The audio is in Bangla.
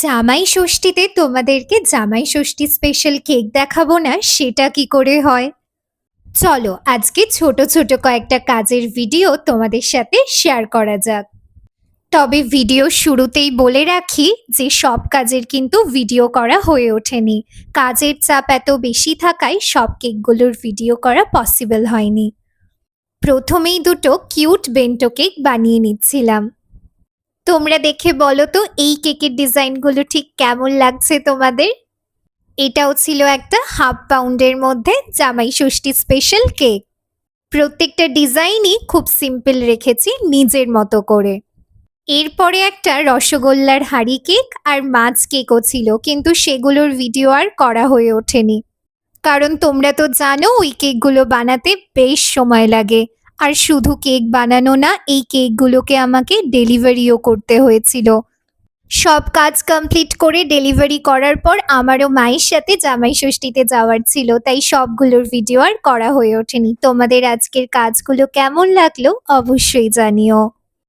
জামাই ষষ্ঠীতে তোমাদেরকে জামাই ষষ্ঠী স্পেশাল কেক দেখাবো না সেটা কি করে হয়? চলো আজকে ছোট ছোট কয়েকটা কাজের ভিডিও তোমাদের সাথে শেয়ার করা যাক। তবে ভিডিও শুরুতেই বলে রাখি যে সব কাজের কিন্তু ভিডিও করা হয়ে ওঠেনি। কাজের চাপ এত বেশি থাকায় সব কেকগুলোর ভিডিও করা পসিবল হয়নি। প্রথমেই দুটো কিউট বেন্টো কেক বানিয়ে নিচ্ছিলাম। তোমরা দেখে বলো তো এই কেকের ডিজাইনগুলো ঠিক কেমন লাগছে তোমাদের? এটাও ছিল একটা হাফ পাউন্ডের মধ্যে জামাই ষষ্ঠী স্পেশাল কেক। প্রত্যেকটা ডিজাইনই খুব সিম্পল রেখেছি নিজের মতো করে। এরপরে একটা রসগোল্লার হাঁড়ি কেক আর মাছ কেকও ছিল, কিন্তু সেগুলোর ভিডিও আর করা হয়ে ওঠেনি, কারণ তোমরা তো জানো ওই কেকগুলো বানাতে বেশ সময় লাগে। আর শুধু কেক বানানো না, এই কেকগুলোকে আমাকে ডেলিভারিও করতে হয়েছিল। সব কাজ কমপ্লিট করে ডেলিভারি করার পর আমারও মায়ের সাথে জামাই ষষ্ঠীতে যাওয়ার ছিল, তাই সবগুলোর ভিডিও আর করা হয়ে ওঠেনি। তোমাদের আজকের কাজগুলো কেমন লাগলো অবশ্যই জানিও।